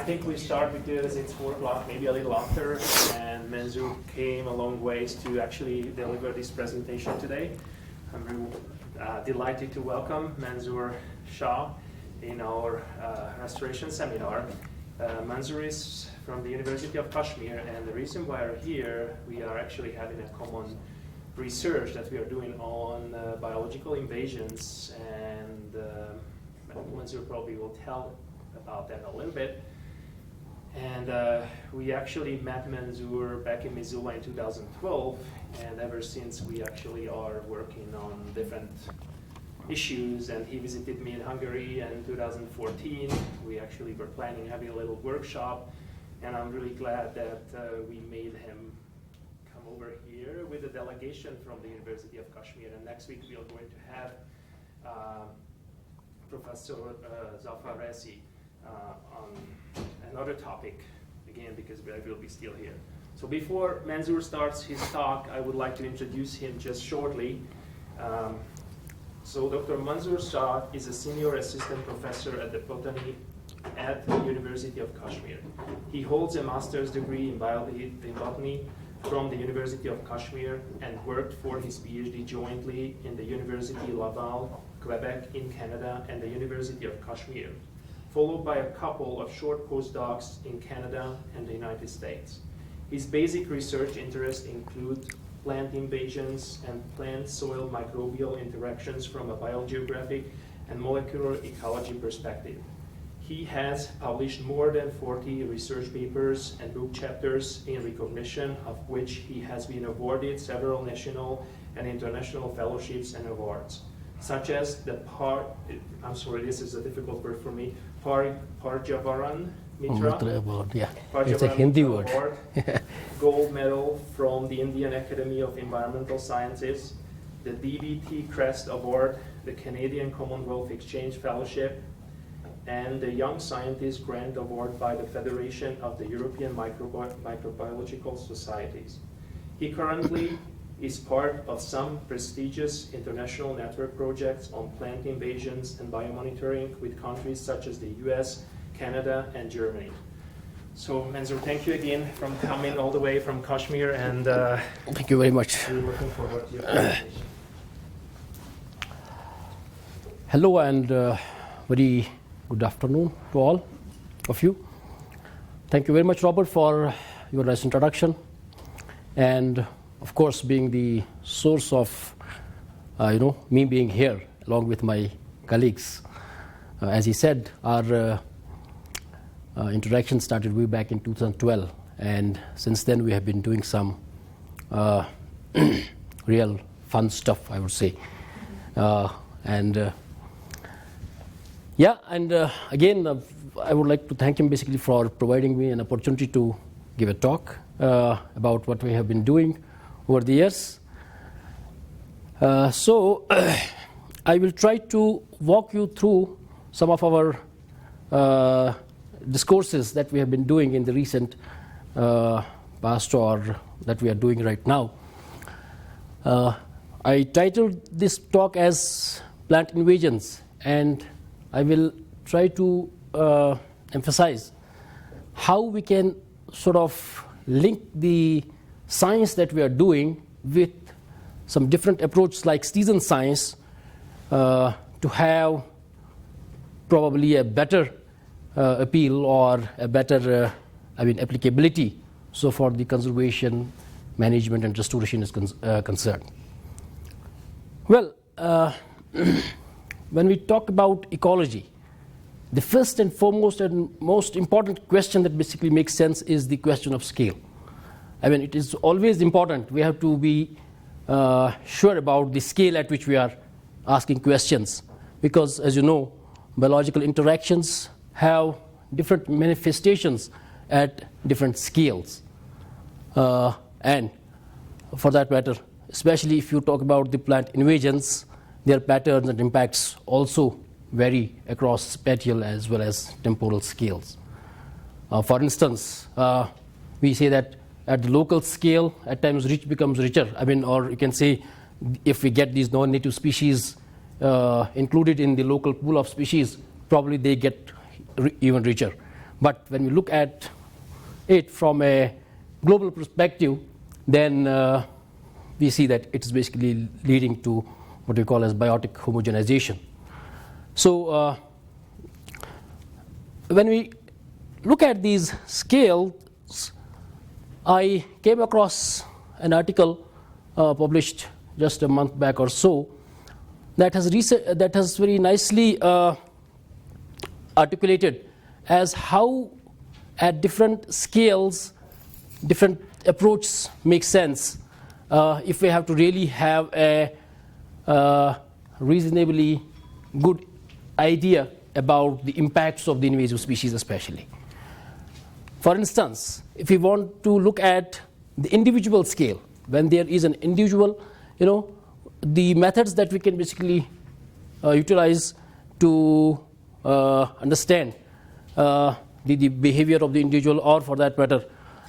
think we start because it's 4 o'clock, maybe a little after, and Manzoor came a long ways to actually deliver this presentation today. I'm really delighted to welcome Manzoor Shah in our restoration seminar. Manzoor is from the University of Kashmir, and the reason why we're here, we are actually having a common research that we are doing on biological invasions, and Manzoor probably will tell about that a little bit. And we actually met Manzoor back in Missoula in 2012, and ever since we actually are working on different issues, and he visited me in Hungary in 2014. We actually were planning having a little workshop, and I'm really glad that we made him come over here with a delegation from the University of Kashmir, and next week we are going to have Professor Zafar Resi on another topic, again, because Greg will be still here. So before Manzoor starts his talk, I would like to introduce him just shortly. So Dr. Manzoor Shah is a senior assistant professor at the botany at the University of Kashmir. He holds a master's degree in botany from the University of Kashmir and worked for his PhD jointly in the University Laval, Quebec in Canada, and the University of Kashmir, followed by a couple of short postdocs in Canada and the United States. His basic research interests include plant invasions and plant-soil microbial interactions from a biogeographic and molecular ecology perspective. He has published more than 40 research papers and book chapters, in recognition of which he has been awarded several national and international fellowships and awards, such as the this is a difficult word for me, Parjavaran Mitra Award, yeah. Parjavaran It's a Hindi Mitra word. Award, Gold Medal from the Indian Academy of Environmental Sciences, the DBT Crest Award, the Canadian Commonwealth Exchange Fellowship, and the Young Scientist Grant Award by the Federation of the European Microbiological Societies. He currently is part of some prestigious international network projects on plant invasions and biomonitoring with countries such as the US, Canada, and Germany. So Manzoor, thank you again for coming all the way from Kashmir, and Thank you very much. we're looking forward to your presentation. Hello and very good afternoon to all of you. Thank you very much, Robert, for your nice introduction, and of course being the source of me being here along with my colleagues. As he said, our interaction started way back in 2012, and since then we have been doing some real fun stuff, I would say. Again, I would like to thank him basically for providing me an opportunity to give a talk about what we have been doing over the years. So I will try to walk you through some of our discourses that we have been doing in the recent past, or that we are doing right now. I titled this talk as Plant Invasions, and I will try to emphasize how we can sort of link the science that we are doing with some different approaches like citizen science to have probably a better appeal or a better applicability so for the conservation, management, and restoration is concerned. Well, when we talk about ecology, the first and foremost and most important question that basically makes sense is the question of scale. It is always important. We have to be sure about the scale at which we are asking questions, because as you know, biological interactions have different manifestations at different scales. And for that matter, especially if you talk about the plant invasions, their patterns and impacts also vary across spatial as well as temporal scales. For instance, we say that at the local scale, at times rich becomes richer. Or you can say if we get these non-native species included in the local pool of species, probably they get even richer. But when we look at it from a global perspective, then we see that it's basically leading to what we call as biotic homogenization. So when we look at these scales, I came across an article published just a month back or so that has very nicely articulated as how at different scales different approaches make sense if we have to really have a reasonably good idea about the impacts of the invasive species especially. For instance, if we want to look at the individual scale, when there is an individual, the methods that we can basically utilize to understand the behavior of the individual, or for that matter,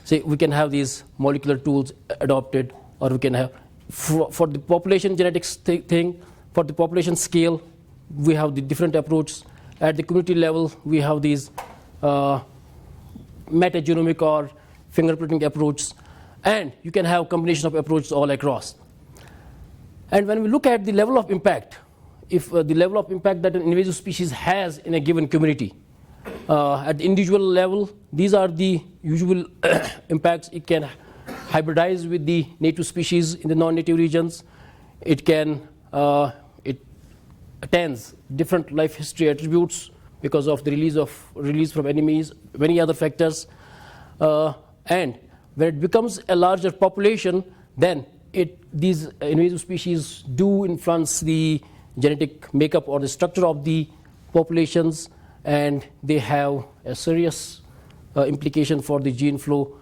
say we can have these molecular tools adopted, or we can have for the population genetics thing, for the population scale, we have the different approaches. At the community level, we have these metagenomic or fingerprinting approaches, and you can have combination of approaches all across. And when we look at the level of impact, if the level of impact that an invasive species has in a given community, at the individual level, these are the usual impacts. It can hybridize with the native species in the non-native regions. It can it attains different life history attributes because of the release from enemies, many other factors. And when it becomes a larger population, then these invasive species do influence the genetic makeup or the structure of the populations, and they have a serious implication for the gene flow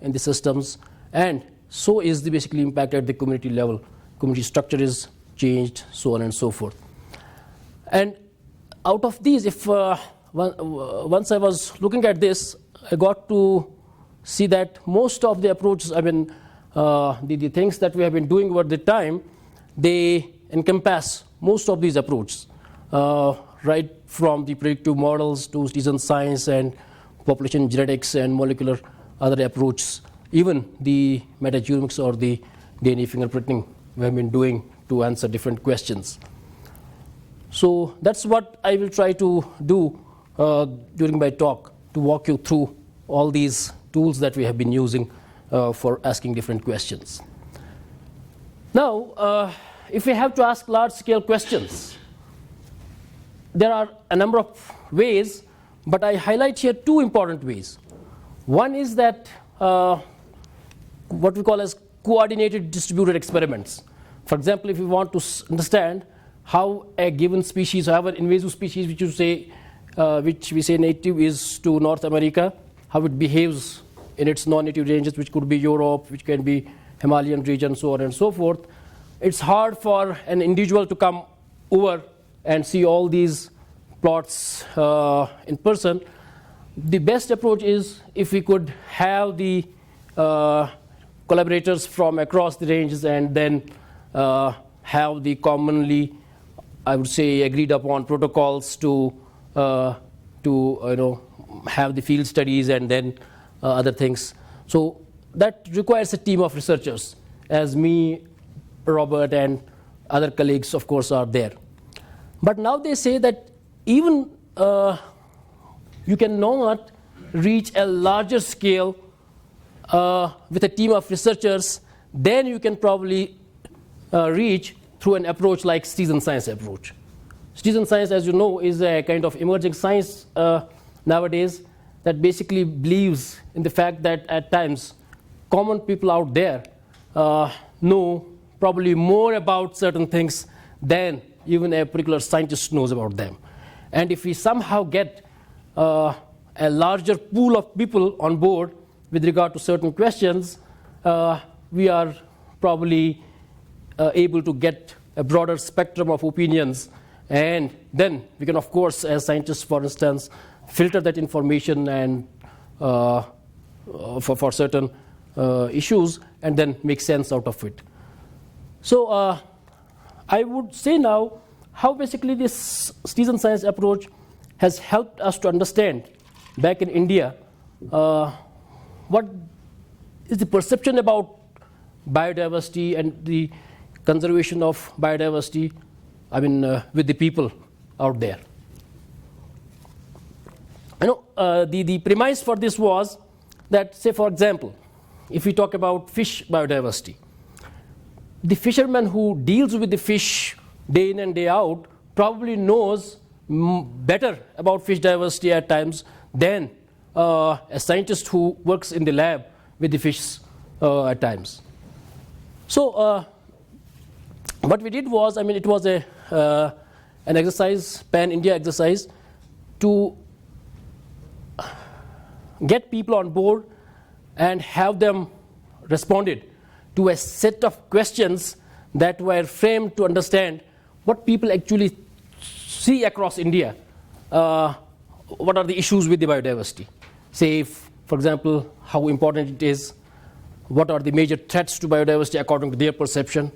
in the systems, and so is the basically impact at the community level. Community structure is changed, so on and so forth. And out of these, if once I was looking at this, I got to see that most of the approaches, the things that we have been doing over the time, they encompass most of these approaches, right from the predictive models to citizen science and population genetics and molecular other approaches, even the metagenomics or the DNA fingerprinting we have been doing to answer different questions. So that's what I will try to do during my talk, to walk you through all these tools that we have been using for asking different questions. Now, if we have to ask large-scale questions, there are a number of ways, but I highlight here two important ways. One is that what we call as coordinated distributed experiments. For example, if we want to understand how a given species, however invasive species which we say native is to North America, how it behaves in its non-native ranges, which could be Europe, which can be Himalayan region, so on and so forth. It's hard for an individual to come over and see all these plots in person. The best approach is if we could have the collaborators from across the ranges and then have the commonly, I would say, agreed upon protocols to have the field studies and then other things. So that requires a team of researchers, as me, Robert, and other colleagues, of course, are there. But now they say that even you cannot reach a larger scale with a team of researchers, then you can probably reach through an approach like citizen science approach. Citizen science, as you know, is a kind of emerging science nowadays that basically believes in the fact that at times common people out there know probably more about certain things than even a particular scientist knows about them. And if we somehow get a larger pool of people on board with regard to certain questions, we are probably able to get a broader spectrum of opinions, and then we can, of course, as scientists, for instance, filter that information and for certain issues, and then make sense out of it. So I would say now how basically this citizen science approach has helped us to understand back in India, what is the perception about biodiversity and the conservation of biodiversity, with the people out there. The premise for this was that, say for example, if we talk about fish biodiversity, the fisherman who deals with the fish day in and day out probably knows better about fish diversity at times than a scientist who works in the lab with the fish at times. So what we did was, it was an exercise, pan-India exercise, to get people on board and have them responded to a set of questions that were framed to understand what people actually see across India. What are the issues with the biodiversity? Say, for example, how important it is, what are the major threats to biodiversity according to their perception,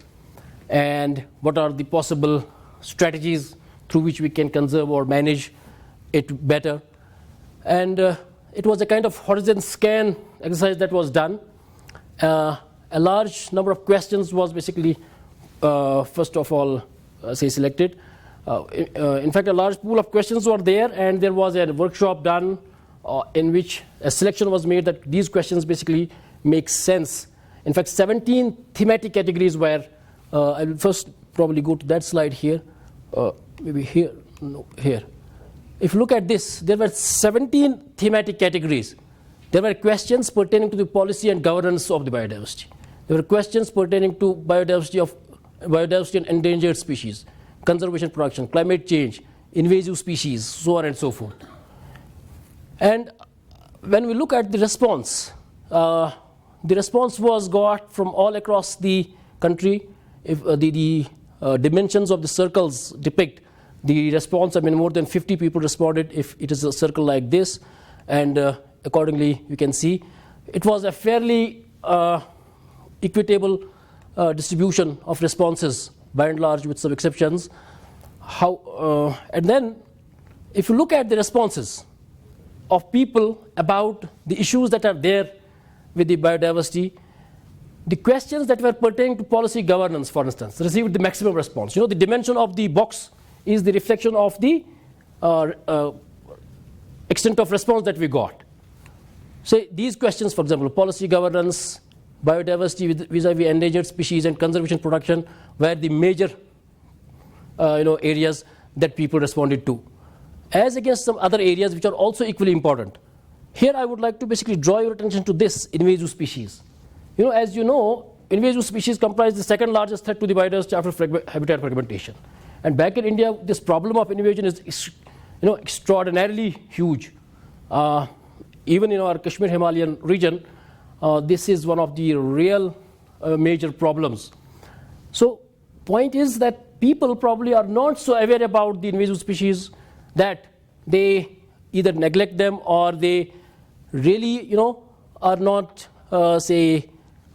and what are the possible strategies through which we can conserve or manage it better. And it was a kind of horizon scan exercise that was done. A large number of questions was basically, first of all, selected. In fact, a large pool of questions were there, and there was a workshop done in which a selection was made that these questions basically make sense. In fact, 17 thematic categories were, I will first probably go to that slide here, maybe here, no, here. If you look at this, there were 17 thematic categories. There were questions pertaining to the policy and governance of the biodiversity. There were questions pertaining to biodiversity and endangered species, conservation production, climate change, invasive species, so on and so forth. And when we look at the response was got from all across the country. If the dimensions of the circles depict the response, more than 50 people responded if it is a circle like this, and accordingly you can see it was a fairly equitable distribution of responses by and large, with some exceptions. And then if you look at the responses of people about the issues that are there with the biodiversity, the questions that were pertaining to policy governance, for instance, received the maximum response. The dimension of the box is the reflection of the extent of response that we got. Say these questions, for example, policy governance, biodiversity vis-a-vis endangered species, and conservation production were the major areas that people responded to, as against some other areas which are also equally important. Here I would like to basically draw your attention to this: invasive species. As you know, invasive species comprise the second largest threat to the biodiversity after habitat fragmentation. And back in India, this problem of invasion is extraordinarily huge. Even in our Kashmir Himalayan region, this is one of the real major problems. So point is that people probably are not so aware about the invasive species that they either neglect them or they really are not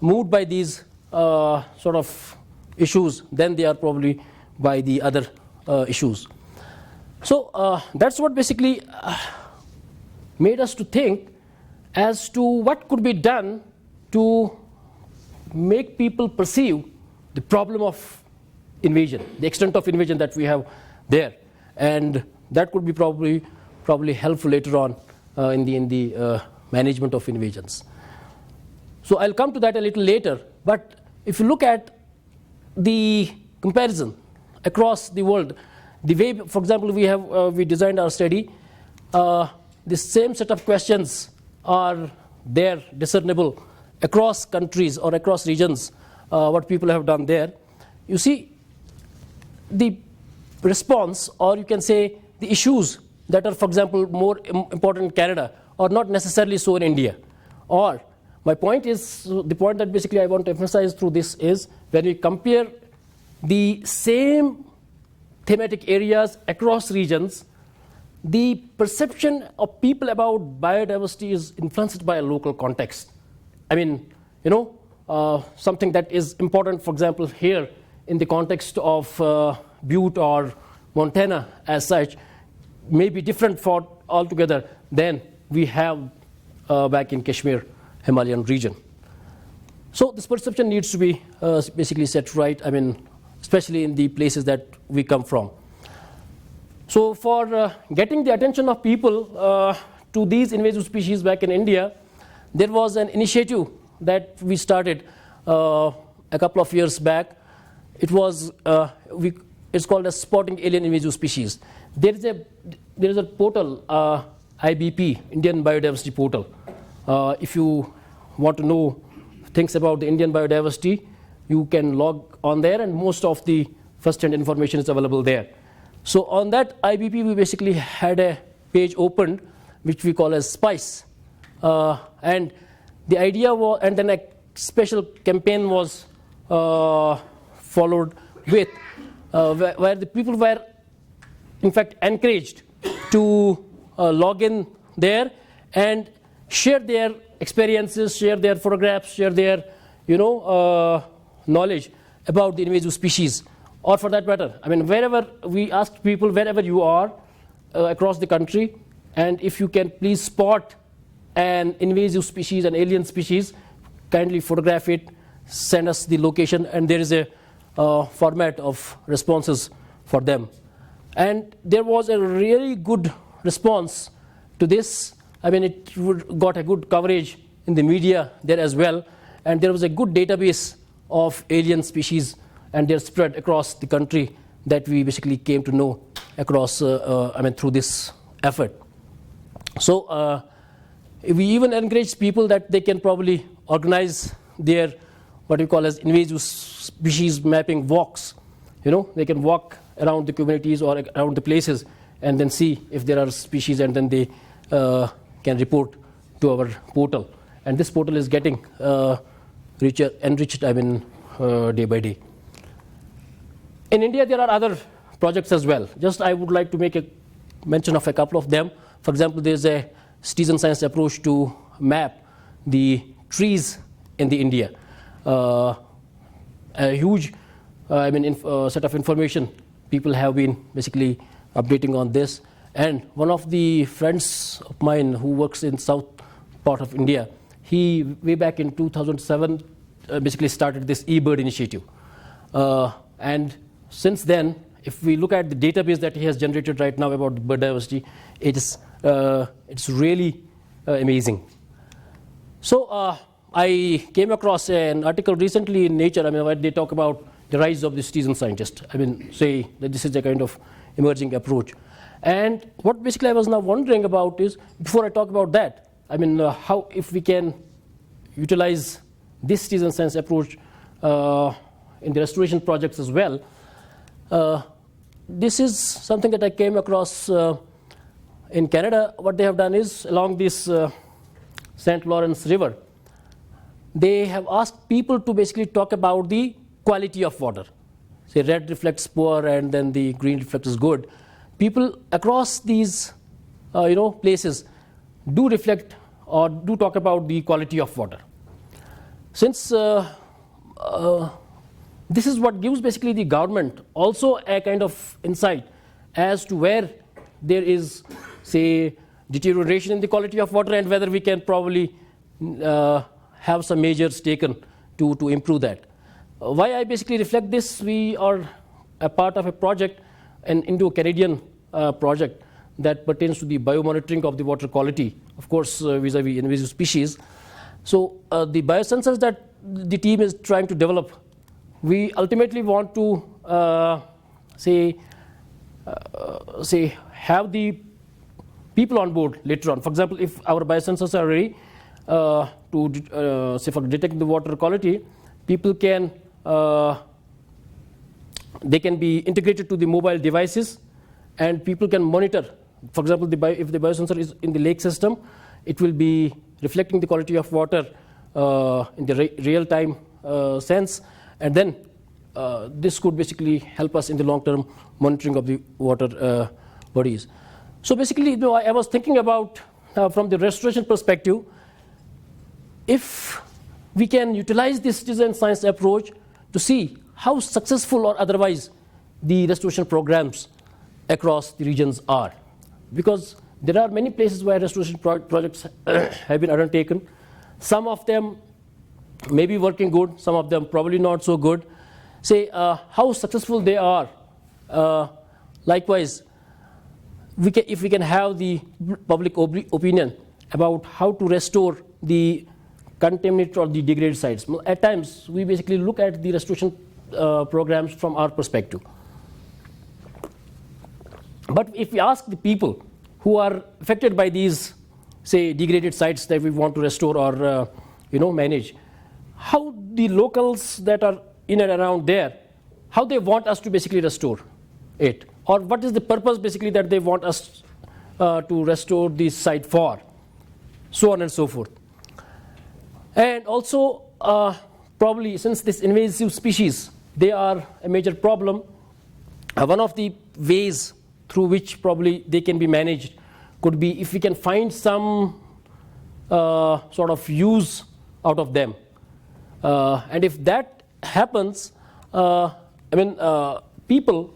moved by these sort of issues than they are probably by the other issues. So that's what basically made us to think as to what could be done to make people perceive the problem of invasion, the extent of invasion that we have there, and that could be probably helpful later on in the management of invasions. So I'll come to that a little later. But if you look at the comparison across the world, the way, for example, we designed our study, the same set of questions are there discernible across countries or across regions, what people have done there. You see, the response, or you can say the issues that are, for example, more important in Canada are not necessarily so in India. Or my point is, the point that basically I want to emphasize through this is, when we compare the same thematic areas across regions, the perception of people about biodiversity is influenced by a local context. Something that is important, for example, here in the context of Butte or Montana as such, may be different for altogether than we have back in Kashmir, Himalayan region. So this perception needs to be basically set right, I mean, especially in the places that we come from. So for getting the attention of people to these invasive species back in India, there was an initiative that we started a couple of years back. It was it's called as Spotting Alien Invasive Species. There is a portal, IBP, Indian Biodiversity Portal. If you want to know things about the Indian biodiversity, you can log on there, and most of the first-hand information is available there. So on that IBP, we basically had a page opened, which we call as SPICE. And the idea was, and then a special campaign was followed with, where the people were, in fact, encouraged to log in there and share their experiences, share their photographs, share their, knowledge about the invasive species, or for that matter, I mean, wherever we asked people, wherever you are across the country, and if you can please spot an invasive species, an alien species, kindly photograph it, send us the location, and there is a format of responses for them. And there was a really good response to this. I mean, it got a good coverage in the media there as well, and there was a good database of alien species, and they're spread across the country that we basically came to know across, through this effort. So we even encourage people that they can probably organize their what we call as invasive species mapping walks. They can walk around the communities or around the places and then see if there are species, and then they can report to our portal. And this portal is getting enriched, day by day. In India, there are other projects as well. Just I would like to make a mention of a couple of them. For example, there's a citizen science approach to map the trees in the India. A huge set of information people have been basically updating on this. And one of the friends of mine who works in south part of India, he way back in 2007 basically started this eBird initiative. And since then, if we look at the database that he has generated right now about bird diversity, it's really amazing. So I came across an article recently in Nature, where they talk about the rise of the citizen scientist. Say that this is a kind of emerging approach. And what basically I was now wondering about is, before I talk about that, how if we can utilize this citizen science approach in the restoration projects as well. This is something that I came across in Canada. What they have done is, along this St. Lawrence River, they have asked people to basically talk about the quality of water. Say red reflects poor and then the green reflects good. People across these places do reflect or do talk about the quality of water. Since this is what gives basically the government also a kind of insight as to where there is, say, deterioration in the quality of water, and whether we can probably have some measures taken to improve that. Why I basically reflect this, we are a part of a project, an Indo-Canadian project that pertains to the biomonitoring of the water quality, of course, vis-a-vis invasive species. So the biosensors that the team is trying to develop, we ultimately want to have the people on board later on. For example, if our biosensors are ready for detecting the water quality, people can they can be integrated to the mobile devices, and people can monitor. For example, if the biosensor is in the lake system, it will be reflecting the quality of water in the real-time sense, and then this could basically help us in the long-term monitoring of the water bodies. So basically, I was thinking about from the restoration perspective, if we can utilize this citizen science approach to see how successful or otherwise the restoration programs across the regions are. Because there are many places where restoration projects have been undertaken. Some of them may be working good, some of them probably not so good. Say how successful they are. Likewise, if we can have the public opinion about how to restore the contaminated or the degraded sites. At times, we basically look at the restoration programs from our perspective. But if we ask the people who are affected by these, say, degraded sites that we want to restore or manage, how the locals that are in and around there, how they want us to basically restore it, or what is the purpose basically that they want us to restore this site for, so on and so forth. And also, probably since this invasive species, they are a major problem, one of the ways through which probably they can be managed could be if we can find some sort of use out of them. And if that happens, people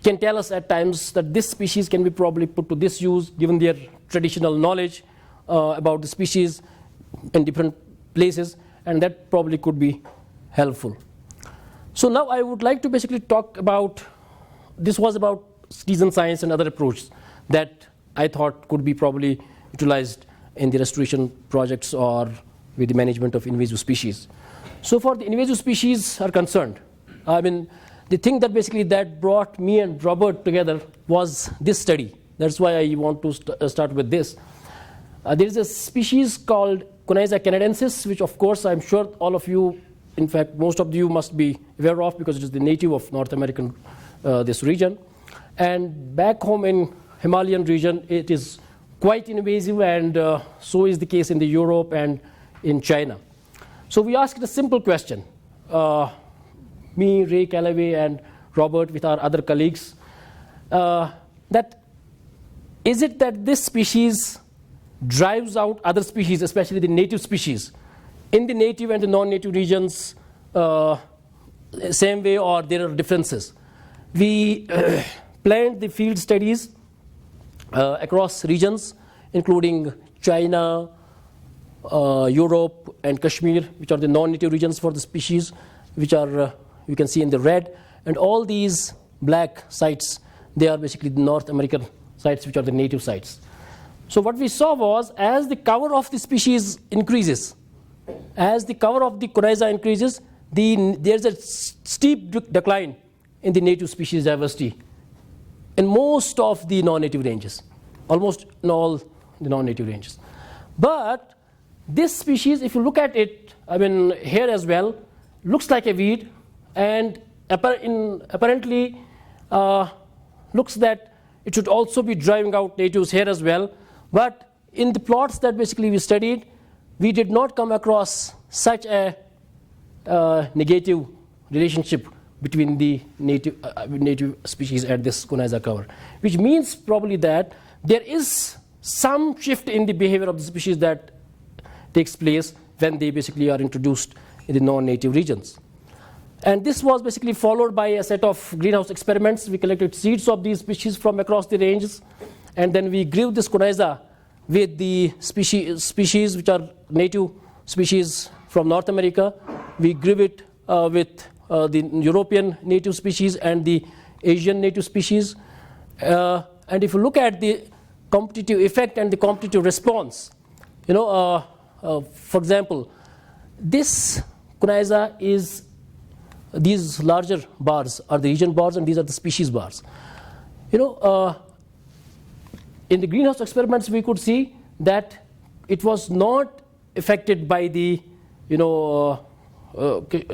can tell us at times that this species can be probably put to this use given their traditional knowledge about the species in different places, and that probably could be helpful. So now I would like to basically talk about, this was about citizen science and other approaches that I thought could be probably utilized in the restoration projects or with the management of invasive species. So for the invasive species are concerned, the thing that basically that brought me and Robert together was this study. That's why I want to start with this. There is a species called Konasana Canadensis, which of course I'm sure all of you, in fact most of you must be aware of because it is the native of North American this region. And back home in Himalayan region it is quite invasive, and so is the case in the Europe and in China. So we asked a simple question, me, Ray Callaway and Robert with our other colleagues, that is it that this species drives out other species, especially the native species, in the native and the non-native regions same way, or there are differences? We planned the field studies across regions, including China, Europe and Kashmir, which are the non-native regions for the species, which are you can see in the red, and all these black sites, they are basically the North American sites, which are the native sites. So what we saw was, as the cover of the species increases, as the cover of the Konasana increases, there's a steep decline in the native species diversity in most of the non-native ranges, almost in all the non-native ranges. But this species, if you look at it, here as well, looks like a weed, and apparently looks that it should also be driving out natives here as well. But in the plots that basically we studied, we did not come across such a negative relationship between the native species and this Konasana cover, which means probably that there is some shift in the behavior of the species that takes place when they basically are introduced in the non-native regions. And this was basically followed by a set of greenhouse experiments. We collected seeds of these species from across the ranges, and then we grew this Konasana with the species which are native species from North America. We grew it with the European native species and the Asian native species. And if you look at the competitive effect and the competitive response, for example, this Konasana is, these larger bars are the region bars and these are the species bars. In the greenhouse experiments we could see that it was not affected by the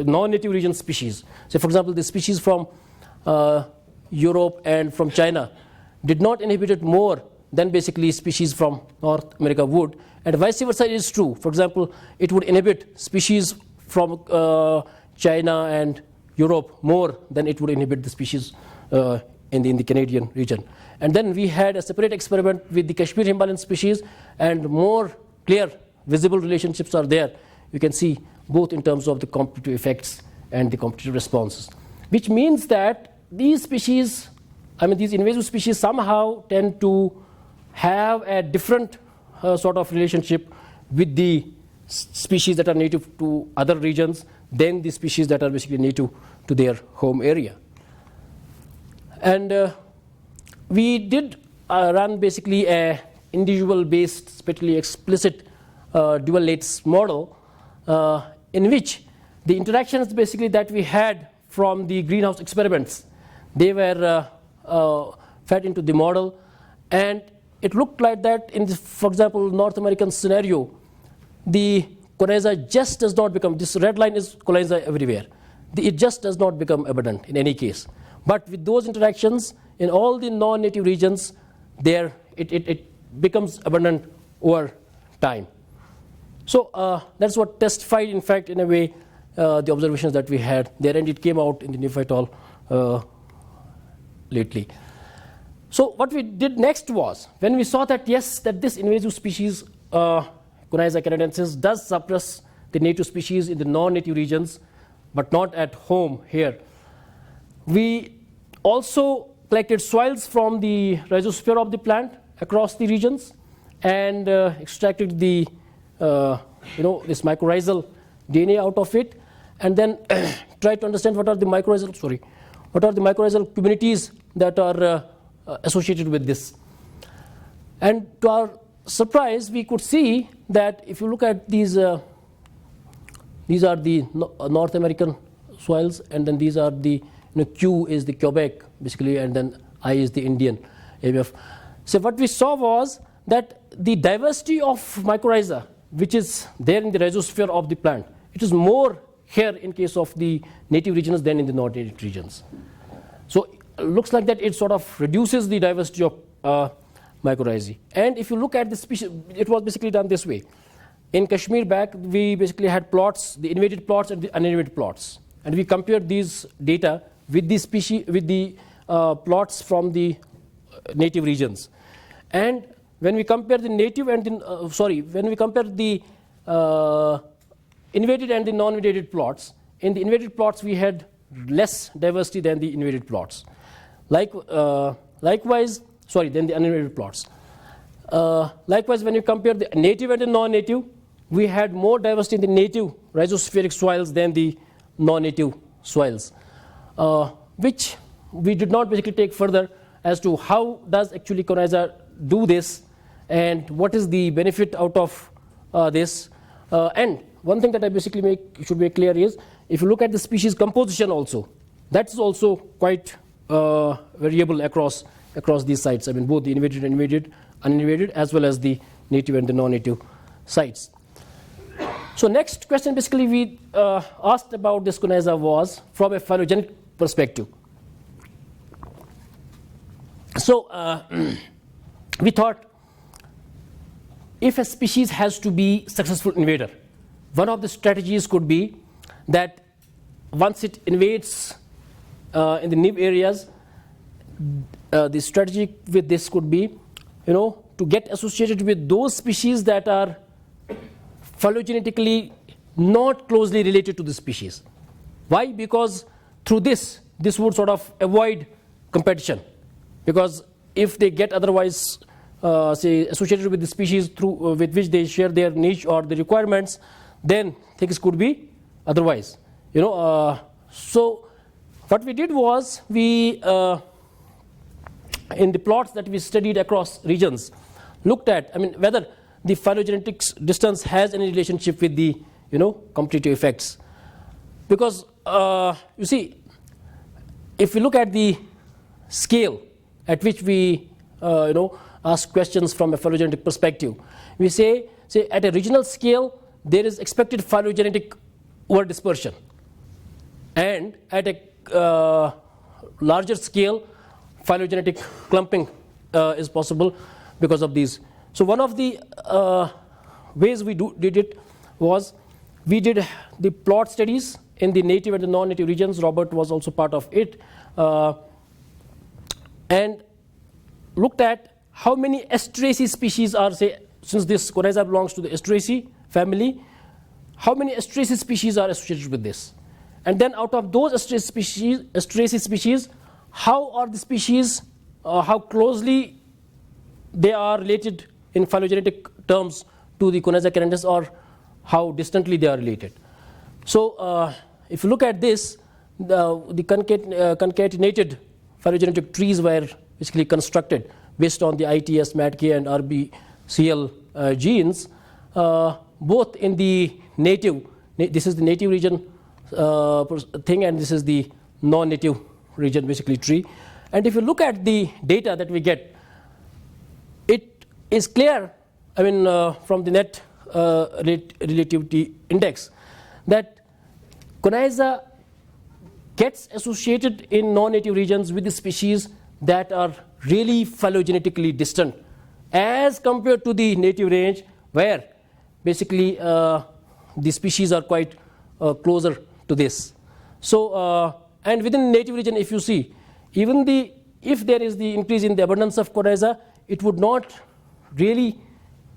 non-native region species. So for example, the species from Europe and from China did not inhibit it more than basically species from North America would, and vice versa is true. For example, it would inhibit species from China and Europe more than it would inhibit the species in the Canadian region. And then we had a separate experiment with the Kashmir Himalayan species, and more clear visible relationships are there. You can see both in terms of the competitive effects and the competitive responses, which means that these species I mean, these invasive species somehow tend to have a different sort of relationship with the species that are native to other regions than the species that are basically native to their home area. And we did run basically a individual based, spatially explicit dual lates model in which the interactions basically that we had from the greenhouse experiments, they were fed into the model, and it looked like that in the, for example, North American scenario, the Konasana just does not become, this red line is Konasana everywhere. It just does not become abundant in any case. But with those interactions in all the non-native regions, there it becomes abundant over time. So that's what testified, in fact, in a way, the observations that we had there, and it came out in the Neff et al. Lately. So what we did next was, when we saw that yes, that this invasive species, Konasana Canadensis, does suppress the native species in the non-native regions, but not at home here, we also collected soils from the rhizosphere of the plant across the regions and extracted the this mycorrhizal DNA out of it, and then tried to understand what are the mycorrhizal communities that are associated with this. And to our surprise, we could see that if you look at these are the North American soils, and then these are the Q is the Quebec basically, and then I is the Indian ABF. So what we saw was that the diversity of mycorrhiza, which is there in the rhizosphere of the plant, it is more here in case of the native regions than in the non-native regions. So it looks like that it sort of reduces the diversity of mycorrhizae. And if you look at the species, it was basically done this way. In Kashmir back, we basically had plots, the invaded plots and the uninvaded plots, and we compared these data with the species, with the plots from the native regions. And when we compare the native and the when we compare the invaded and the non-invaded plots, in the invaded plots we had less diversity than the invaded plots. Likewise, than the uninvaded plots. Likewise, when you compare the native and the non-native, we had more diversity in the native rhizospheric soils than the non-native soils, which we did not basically take further as to how does actually Konasana do this and what is the benefit out of this. And one thing that I basically should make clear is, if you look at the species composition also, that's also quite variable across these sites. I mean, both the invaded and uninvaded, as well as the native and the non-native sites. So next question basically we asked about this Konasana was from a phylogenetic perspective. So we thought, if a species has to be successful invader, one of the strategies could be that once it invades in the nib areas, the strategy with this could be, to get associated with those species that are phylogenetically not closely related to the species. Why? Because through this would sort of avoid competition. Because if they get otherwise say associated with the species through with which they share their niche or the requirements, then things could be otherwise. So what we did was, we in the plots that we studied across regions, looked at, whether the phylogenetic distance has any relationship with the competitive effects. Because you see, if we look at the scale at which we ask questions from a phylogenetic perspective, we say at a regional scale there is expected phylogenetic over-dispersion, and at a larger scale phylogenetic clumping is possible because of these. So one of the ways we did it was, we did the plot studies in the native and the non-native regions. Robert was also part of it, and looked at how many Asteraceae species are, since this Konasana belongs to the Asteraceae family, how many Asteraceae species are associated with this, and then out of those Asteraceae species, how are the species, how closely they are related in phylogenetic terms to the Konasana Canadensis, or how distantly they are related. So if you look at this, the concatenated phylogenetic trees were basically constructed based on the ITS, MATK, and RBCL genes, both in the native, this is the native region thing, and this is the non-native region, basically tree. And if you look at the data that we get, it is clear, I mean, from the net relativity index, that Konasana gets associated in non-native regions with the species that are really phylogenetically distant as compared to the native range, where basically the species are quite closer to this. So and within the native region, if you see, even if there is the increase in the abundance of Konasana, it would not really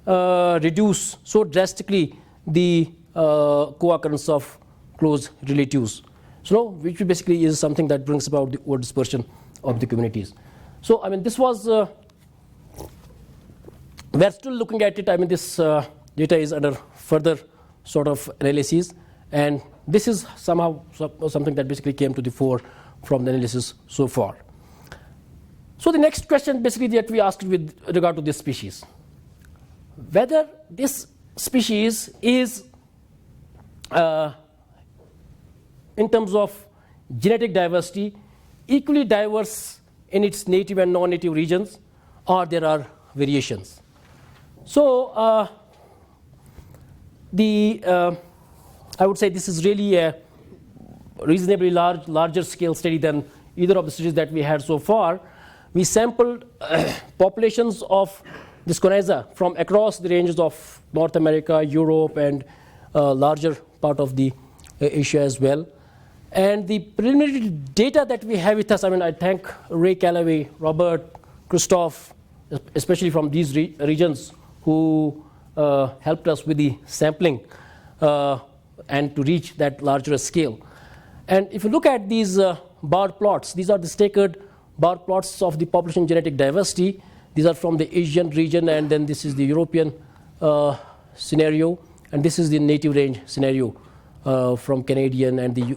reduce so drastically the co-occurrence of close relatives. So which basically is something that brings about the over dispersion of the communities. So I mean, this was we are still looking at it. I mean, this data is under further sort of analysis, and this is somehow something that basically came to the fore from the analysis so far. So the next question basically that we asked with regard to this species, whether this species is in terms of genetic diversity equally diverse in its native and non-native regions, or there are variations. So I would say this is really a reasonably larger scale study than either of the studies that we had so far. We sampled populations of this Konasana from across the ranges of North America, Europe, and larger part of the Asia as well. And the preliminary data that we have with us, I mean, I thank Ray Callaway, Robert, Christoph, especially from these regions, who helped us with the sampling and to reach that larger scale. And if you look at these bar plots, these are the staggered bar plots of the population genetic diversity. These are from the Asian region, and then this is the European scenario, and this is the native range scenario from Canadian and the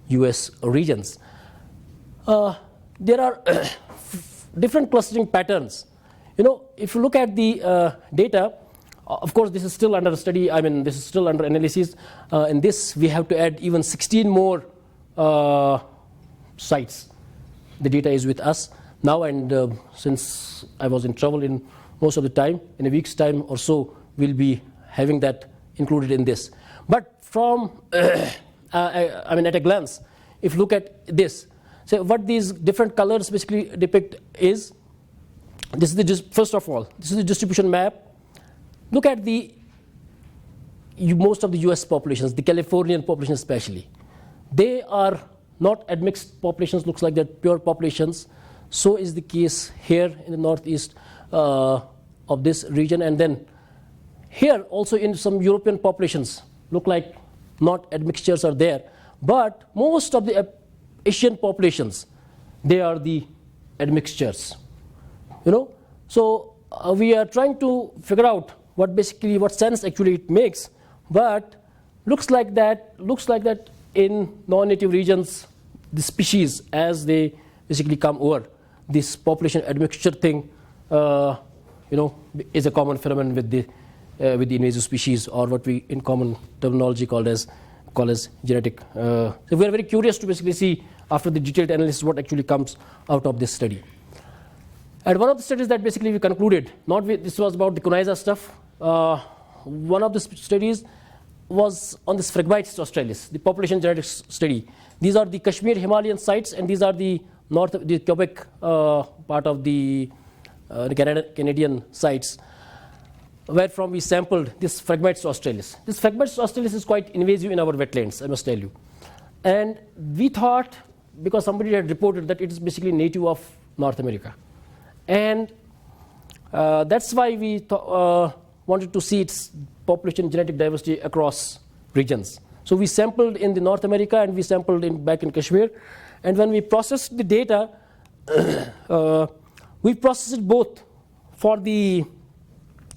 US regions. There are different clustering patterns. You know, if you look at the data, of course, this is still under study. I mean, this is still under analysis. In this, we have to add even 16 more sites. The data is with us now, and since I was in trouble in most of the time, in a week's time or so, we'll be having that included in this. But from, I mean, at a glance, if you look at this, so what these different colors basically depict is, this is first of all, this is the distribution map. Look at most of the US populations, the Californian population especially. They are not admixed populations, looks like they're pure populations. So is the case here in the northeast of this region. And then here also in some European populations, look like not admixtures are there. But most of the Asian populations, they are the admixtures. You know, so we are trying to figure out what sense actually it makes, but looks like that in non-native regions, the species as they basically come over, this population admixture thing, you know, is a common phenomenon with the invasive species, or what we in common terminology call as genetic. So we are very curious to basically see after the detailed analysis what actually comes out of this study. And one of the studies that basically we concluded, this was about the Konasana stuff. One of the studies was on this Phragmites australis, the population genetics study. These are the Kashmir Himalayan sites, and these are the Quebec part of the Canadian sites, where from we sampled this Phragmites australis. This Phragmites australis is quite invasive in our wetlands, I must tell you. And we thought, because somebody had reported that it is basically native of North America. And that's why we wanted to see its population genetic diversity across regions. So we sampled in the North America, and we sampled back in Kashmir. And when we processed the data, we process it both for the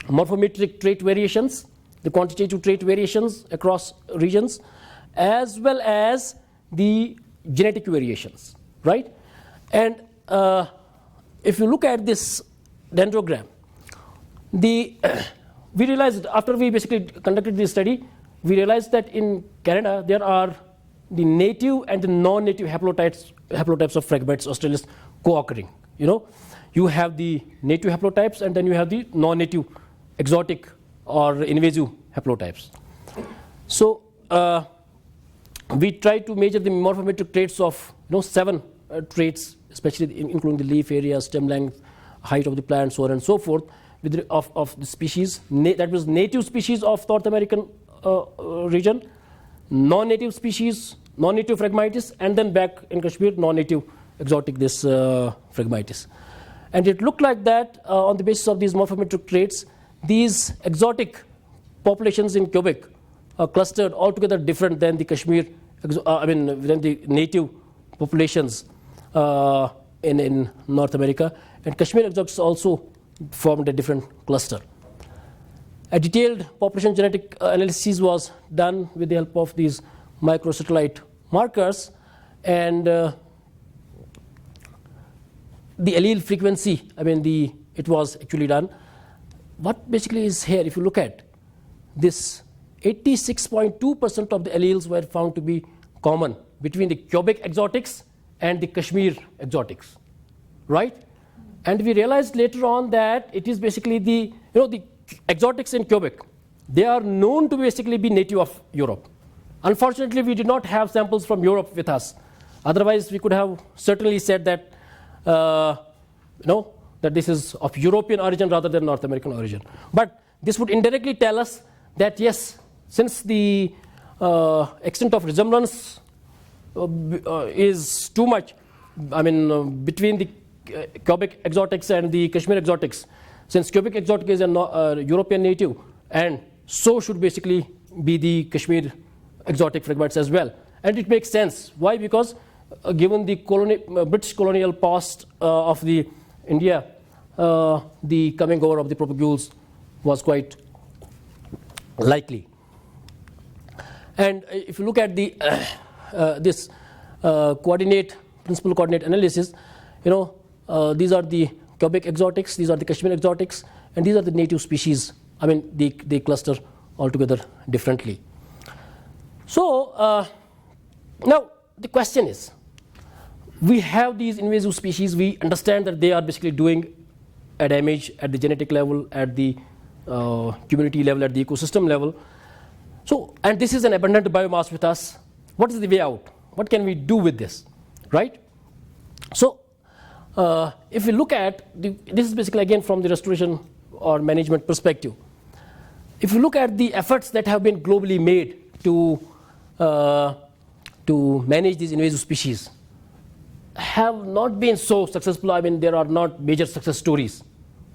morphometric trait variations, the quantitative trait variations across regions, as well as the genetic variations, right? And if you look at this dendrogram, we realized after we basically conducted this study, we realized that in Canada there are the native and the non-native haplotypes of Phragmites australis co-occurring. You have the native haplotypes and then you have the non-native exotic or invasive haplotypes. So we try to measure the morphometric traits of 7 traits, especially including the leaf area, stem length, height of the plant, so on and so forth, of the species. That was native species of North American region, non-native species, non-native Phragmites, and then back in Kashmir, non-native exotic this Phragmites. And it looked like that on the basis of these morphometric traits, these exotic populations in Quebec are clustered altogether different than the Kashmir, than the native populations in North America. And Kashmir exotics also formed a different cluster. A detailed population genetic analysis was done with the help of these microsatellite markers, and the allele frequency, it was actually done. What basically is here, if you look at this, 86.2% of the alleles were found to be common between the Quebec exotics and the Kashmir exotics, right? And we realized later on that it is basically the exotics in Quebec, they are known to basically be native of Europe. Unfortunately, we did not have samples from Europe with us. Otherwise, we could have certainly said that that this is of European origin rather than North American origin. But this would indirectly tell us that yes, since the extent of resemblance is too much, between the Quebec exotics and the Kashmir exotics, since Quebec exotic is a European native, and so should basically be the Kashmir exotic Phragmites as well. And it makes sense. Why? Because given the British colonial past of the India, the coming over of the propagules was quite likely. And if you look at the this principal coordinate analysis, these are the Quebec exotics, these are the Kashmir exotics, and these are the native species. They cluster altogether differently. So now the question is, we have these invasive species, we understand that they are basically doing a damage at the genetic level, at the community level, at the ecosystem level. So, and this is an abundant biomass with us. What is the way out? What can we do with this, right? So, if we look at, this is basically again from the restoration or management perspective. If you look at the efforts that have been globally made to manage these invasive species, have not been so successful. There are not major success stories,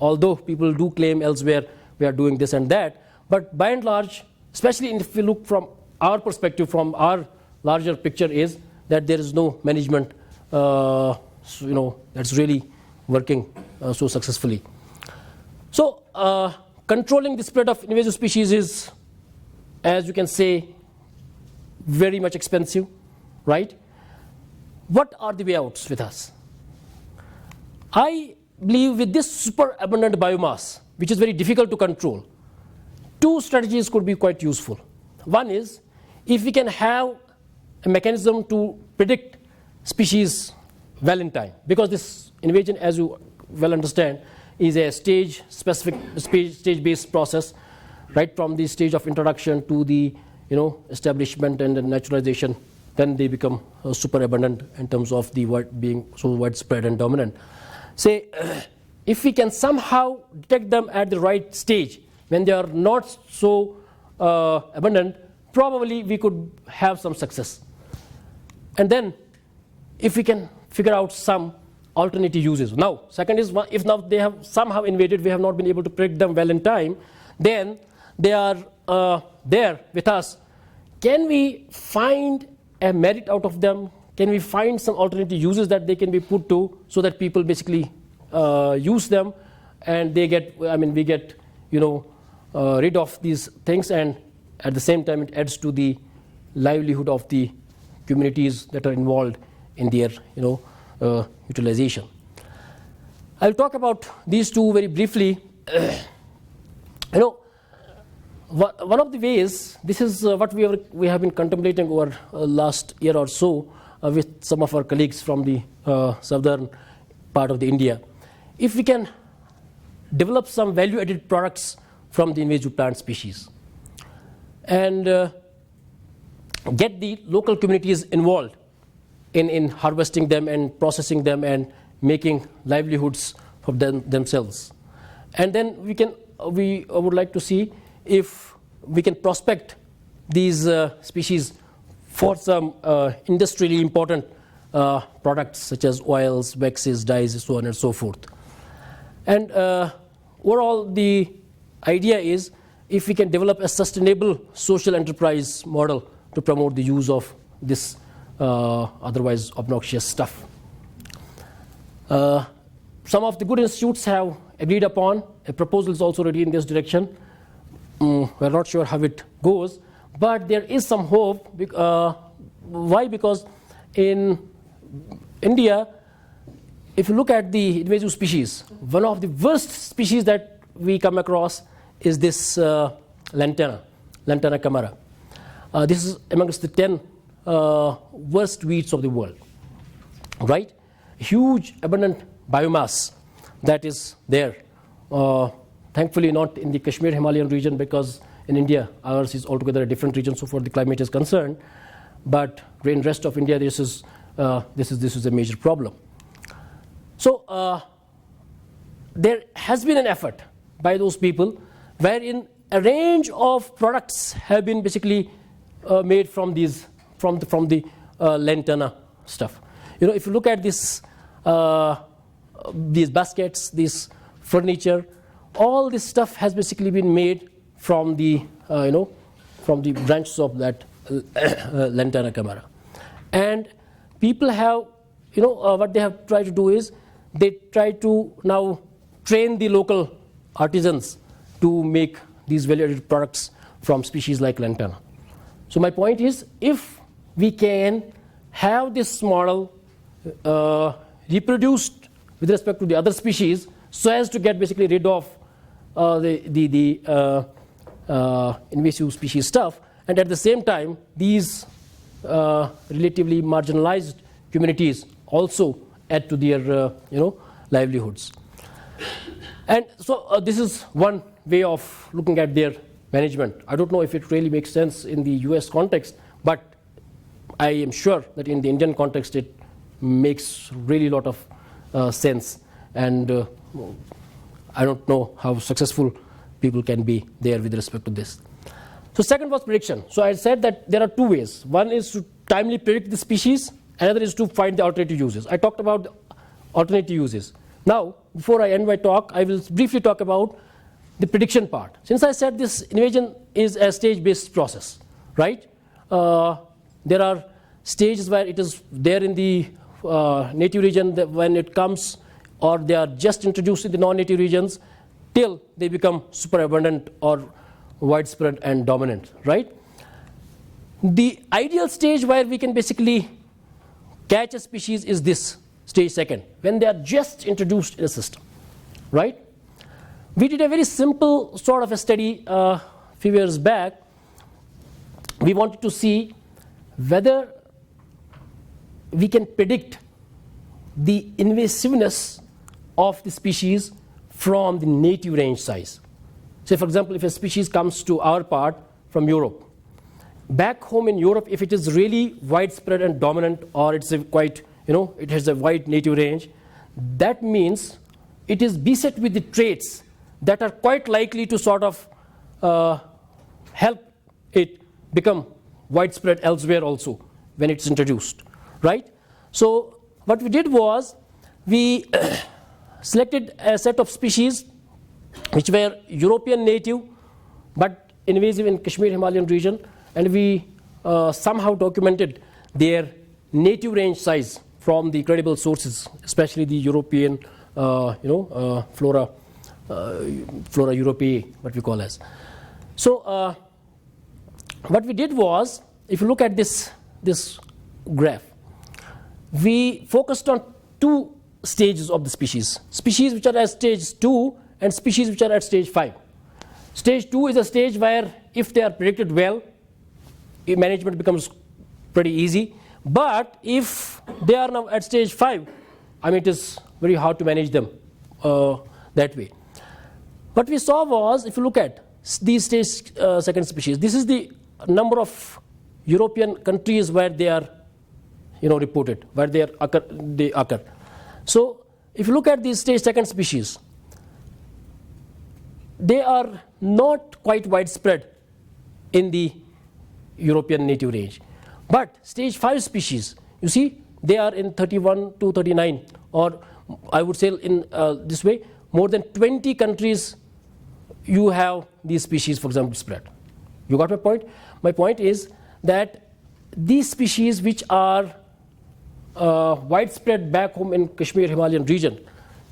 although people do claim elsewhere we are doing this and that. But by and large, especially if we look from our perspective, from our larger picture, is that there is no management that's really working so successfully. So controlling the spread of invasive species is, as you can say, very much expensive, right? What are the way outs with us? I believe with this super abundant biomass, which is very difficult to control, 2 strategies could be quite useful. One is, if we can have a mechanism to predict species well in time, because this invasion, as you well understand, is a stage-based process, right from the stage of introduction to the establishment and the naturalization. Then they become super abundant in terms of the being so widespread and dominant. Say, if we can somehow detect them at the right stage, when they are not so abundant, probably we could have some success. And then, if we can figure out some alternative uses. Now, second is, if now they have somehow invaded, we have not been able to predict them well in time, then they are there with us. Can we find a merit out of them? can we find some alternative uses that they can be put to, so that people basically use them, and they get, we get, rid of these things, and at the same time it adds to the livelihood of the communities that are involved in their, utilization. I'll talk about these two very briefly. One of the ways, this is what we have been contemplating over last year or so with some of our colleagues from the southern part of the India. If we can develop some value-added products from the invasive plant species and get the local communities involved in harvesting them and processing them and making livelihoods for themselves. And then we would like to see if we can prospect these species for some industrially important products such as oils, waxes, dyes, so on and so forth. And overall, the idea is if we can develop a sustainable social enterprise model to promote the use of this otherwise obnoxious stuff. Some of the good institutes have agreed upon. A proposal is also ready in this direction. We're not sure how it goes, but there is some hope. Why? Because in India, if you look at the invasive species, one of the worst species that we come across is this Lantana camara. This is amongst the 10 worst weeds of the world, right? Huge, abundant biomass that is there. Thankfully not in the Kashmir Himalayan region, because in India ours is altogether a different region so far the climate is concerned. But in the rest of India this is a major problem. So there has been an effort by those people wherein a range of products have been basically made from the Lantana stuff. If you look at this, these baskets, this furniture, all this stuff has basically been made from the from the branches of that Lantana camara. And people have, what they have tried to do is they try to now train the local artisans to make these value-added products from species like Lantana. So my point is, if we can have this model reproduced with respect to the other species, so as to get basically rid of the invasive species stuff, and at the same time these relatively marginalized communities also add to their livelihoods. And so this is one way of looking at their management. I don't know if it really makes sense in the US context, but I am sure that in the Indian context it makes really a lot of sense. And I don't know how successful people can be there with respect to this. So second was prediction. So I said that there are two ways. One is to timely predict the species, another is to find the alternative uses. I talked about the alternative uses. Now, before I end my talk, I will briefly talk about the prediction part. Since I said this invasion is a stage-based process, right? There are stages where it is there in the native region that when it comes, or they are just introduced in the non-native regions, till they become super abundant or widespread and dominant, right? The ideal stage where we can basically catch a species is this stage second, when they are just introduced in a system, right? We did a very simple sort of a study a few years back. We wanted to see whether we can predict the invasiveness of the species from the native range size. Say, for example, if a species comes to our part from Europe, back home in Europe, if it is really widespread and dominant, or it's a quite, it has a wide native range, that means it is beset with the traits that are quite likely to sort of help it become widespread elsewhere also when it's introduced, right? So what we did was we selected a set of species which were European native but invasive in Kashmir Himalayan region, and we somehow documented their native range size from the credible sources, especially the European, flora europaea, what we call as. So what we did was, if you look at this graph, we focused on two stages of the species which are at stage 2 and species which are at stage 5. Stage 2 is a stage where if they are predicted well, management becomes pretty easy. But if they are now at stage 5, it is very hard to manage them that way. What we saw was, if you look at these stage second species, this is the number of European countries where they are reported, where they occur. So if you look at these stage second species, they are not quite widespread in the European native range. But stage 5 species, you see, they are in 31 to 39, or I would say in this way, more than 20 countries you have these species, for example, spread. You got my point? My point is that these species which are widespread back home in Kashmir Himalayan region,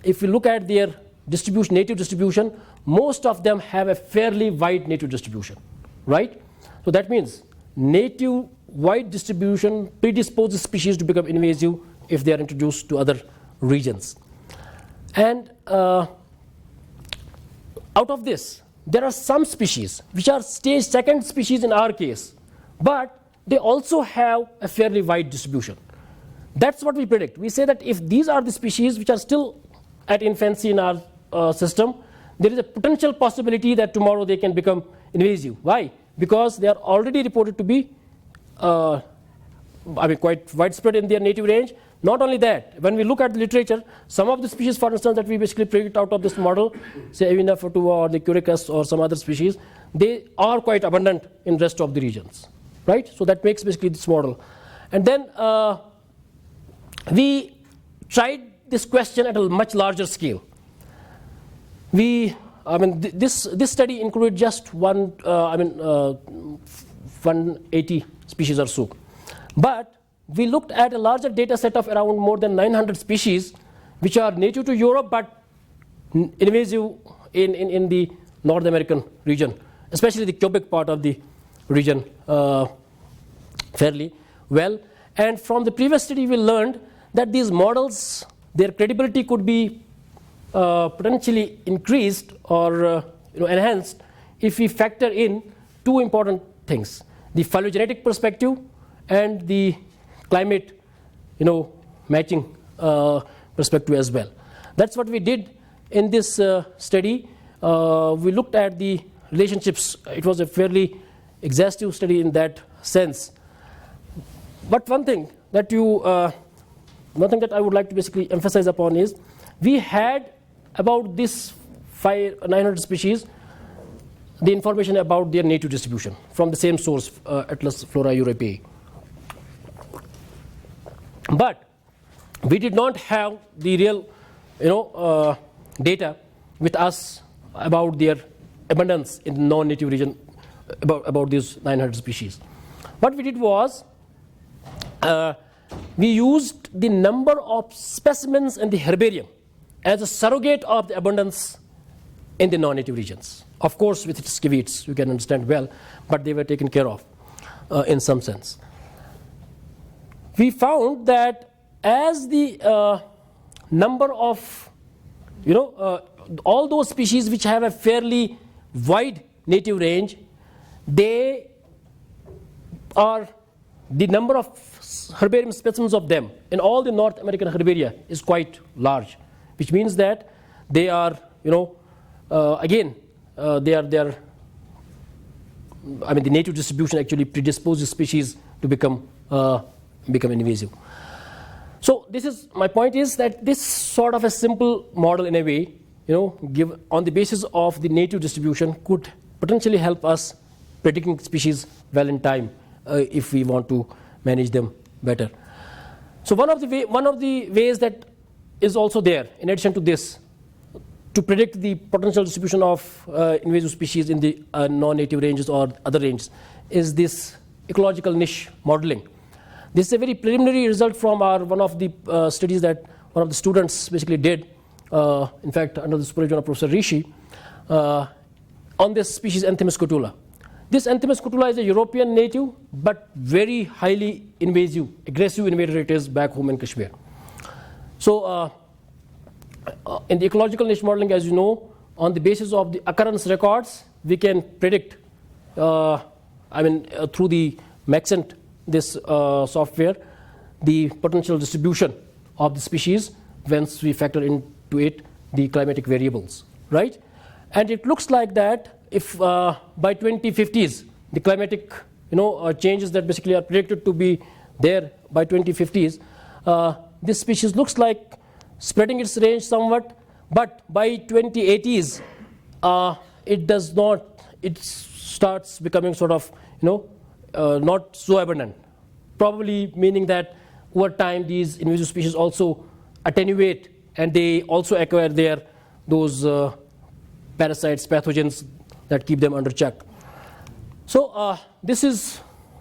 if you look at their distribution, native distribution, most of them have a fairly wide native distribution, right? So that means native wide distribution predisposes species to become invasive if they are introduced to other regions. And out of this, there are some species which are stage second species in our case, but they also have a fairly wide distribution. That's what we predict. We say that if these are the species which are still at infancy in our system, there is a potential possibility that tomorrow they can become invasive. Why? Because they are already reported to be quite widespread in their native range. Not only that, when we look at the literature, some of the species, for instance, that we basically predict out of this model, say Avina fotua or the Curicus or some other species, they are quite abundant in rest of the regions, right? So that makes basically this model. And then we tried this question at a much larger scale. This study included just 180 species or so. But we looked at a larger data set of around more than 900 species which are native to Europe but invasive in the North American region, especially the Quebec part of the region fairly well. And from the previous study we learned that these models, their credibility could be potentially increased or enhanced if we factor in two important things: the phylogenetic perspective and the climate matching perspective as well. That's what we did in this study. We looked at the relationships. It was a fairly exhaustive study in that sense. But one thing that I would like to basically emphasize upon is we had about this 900 species the information about their native distribution from the same source, Atlas Flora Europaea. But we did not have the real data with us about their abundance in the non-native region, about these 900 species. What we did was we used the number of specimens in the herbarium as a surrogate of the abundance in the non-native regions. Of course, with its caveats, you can understand well, but they were taken care of in some sense. We found that as the number of, all those species which have a fairly wide native range, they are, the number of herbarium specimens of them in all the North American herbaria is quite large, which means that they are, the native distribution actually predisposes species to become invasive. So this is, my point is that this sort of a simple model in a way, give on the basis of the native distribution could potentially help us predicting species well in time if we want to manage them better. So one of the ways that is also there, in addition to this, to predict the potential distribution of invasive species in the non-native ranges or other ranges, is this ecological niche modeling. This is a very preliminary result from one of the studies that one of the students basically did, in fact, under the supervision of Professor Rishi, on this species Anthemis cotula. This Anthemis cotula is a European native, but very highly invasive, aggressive invader it is back home in Kashmir. So, in the ecological niche modeling, as you know, on the basis of the occurrence records, we can predict, through the Maxent, this software, the potential distribution of the species once we factor into it the climatic variables, right? And it looks like that if by 2050s, the climatic changes that basically are predicted to be there by 2050s, this species looks like spreading its range somewhat, but by 2080s, it does not, it starts becoming sort of, not so abundant. Probably meaning that over time these invasive species also attenuate and they also acquire those parasites, pathogens that keep them under check. So this is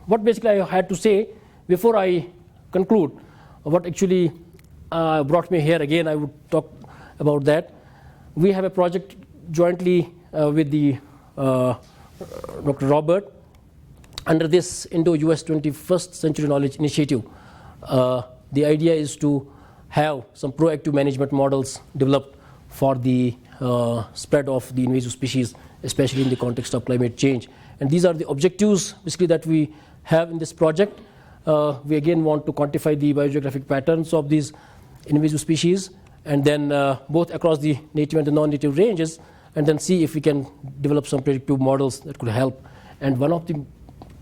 what basically I had to say. Before I conclude, what actually brought me here again, I would talk about that. We have a project jointly with the Dr. Robert under this Indo-US 21st Century Knowledge Initiative. The idea is to have some proactive management models developed for the spread of the invasive species, especially in the context of climate change. And these are the objectives basically that we have in this project. We again want to quantify the biogeographic patterns of these invasive species, and then both across the native and the non-native ranges, and then see if we can develop some predictive models that could help. And one of the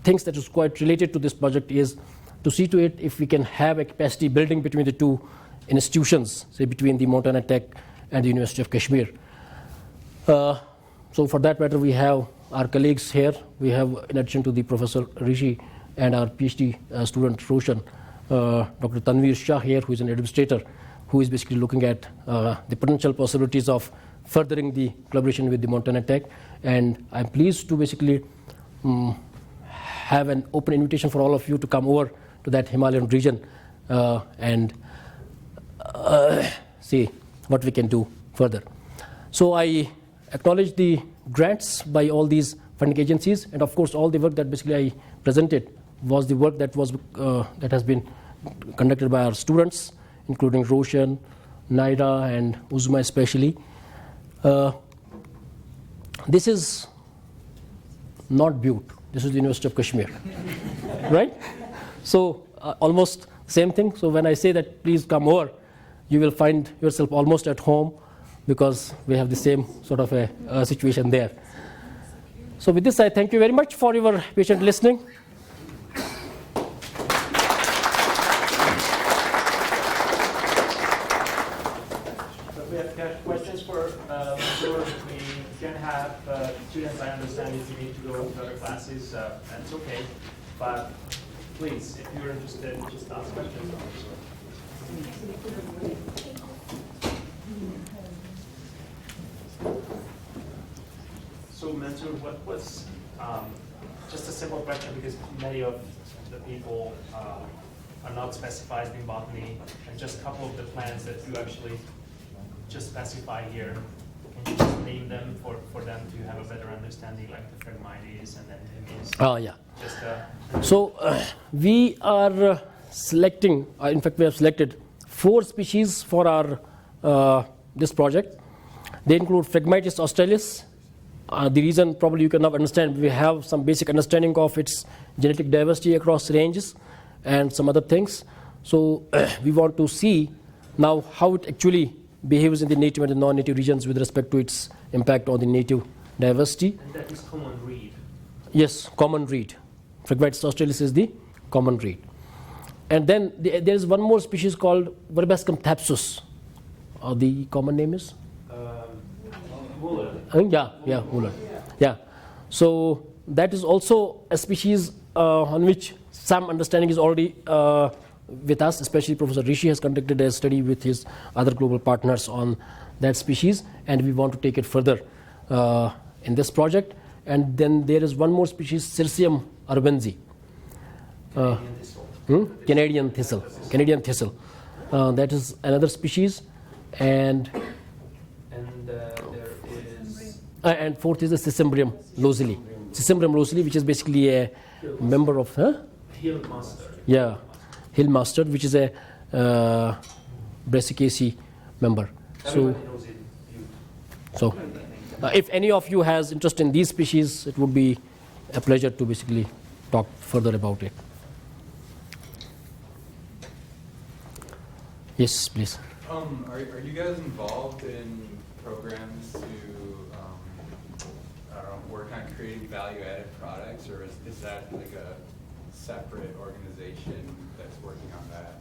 things that is quite related to this project is to see to it if we can have a capacity building between the two institutions, say between the Montana Tech and the University of Kashmir. So for that matter, we have our colleagues here. We have, in addition to the Professor Rishi and our PhD student Roshan, Dr. Tanveer Shah here, who is an administrator, who is basically looking at the potential possibilities of furthering the collaboration with the Montana Tech. And I'm pleased to basically have an open invitation for all of you to come over to that Himalayan region and see what we can do further. So I acknowledge the grants by all these funding agencies, and of course all the work that basically I presented was the work that has been conducted by our students, including Roshan, Naira, and Uzma especially. This is not Butte. This is the University of Kashmir, right? So almost same thing. So when I say that please come over, you will find yourself almost at home because we have the same sort of a situation there. So with this, I thank you very much for your patient listening. So we have got questions for Manzoor. We can have students, I understand if you need to go to other classes, that's okay. But please, if you're interested, just ask questions. So Manzoor, what was, just a simple question because many of the people are not specified in botany, and just a couple of the plants that you actually just specify here, can you just name them for them to have a better understanding, like the Phragmites and then Timis? Oh, yeah. Just, So we are selecting, in fact we have selected 4 species for our this project. They include Phragmites australis. The reason probably you can now understand, we have some basic understanding of its genetic diversity across ranges and some other things. So we want to see now how it actually behaves in the native and the non-native regions with respect to its impact on the native diversity. and that is common reed. Yes, common reed. Phragmites australis is the common reed. And then there is one more species called Verbascum thapsus. The common name is? Woolen. Yeah, woolen. Yeah. So that is also a species on which some understanding is already with us, especially Professor Rishi has conducted a study with his other global partners on that species, and we want to take it further in this project. And then there is one more species, Cirsium arbenzi. Canadian thistle. Canadian thistle. That is another species, and there is and fourth is the Cicimbrium locally. Cicimbrium locally, which is basically a member of hill mustard. yeah, hill mustard, which is a Brassicaceae member. Everybody knows it. So if any of you has interest in these species, it would be a pleasure to basically talk further about it. Yes, please. Are you guys involved in programs to, I don't know, work on creating value-added products, or is that like a separate organization that's working on that?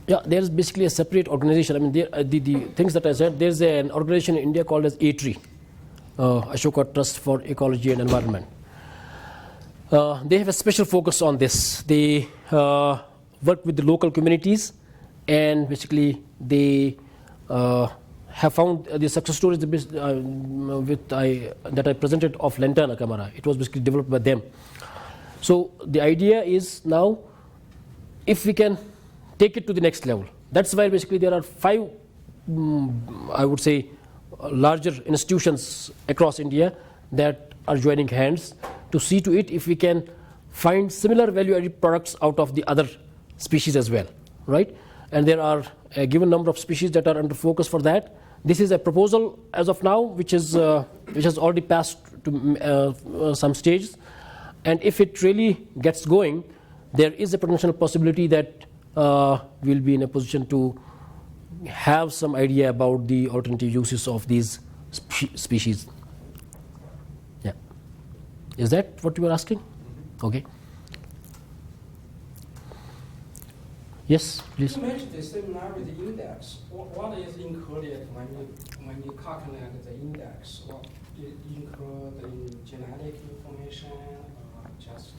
Yeah, there's basically a separate organization. I mean, the things that I said, there's an organization in India called as ATREE, Ashoka Trust for Ecology and Environment. They have a special focus on this. They work with the local communities, and basically they have found the success stories that I presented of Lantana camara. It was basically developed by them. So the idea is now, if we can take it to the next level. That's why basically there are 5, I would say, larger institutions across India that are joining hands to see to it if we can find similar value-added products out of the other species as well, right? And there are a given number of species that are under focus for that. This is a proposal as of now, which has already passed to some stages, and if it really gets going, there is a potential possibility that we'll be in a position to have some idea about the alternative uses of these species. Yeah. Is that what you were asking? Okay. Yes, please. You mentioned the similarity index. What is included when you calculate the index? What include the genetic information or just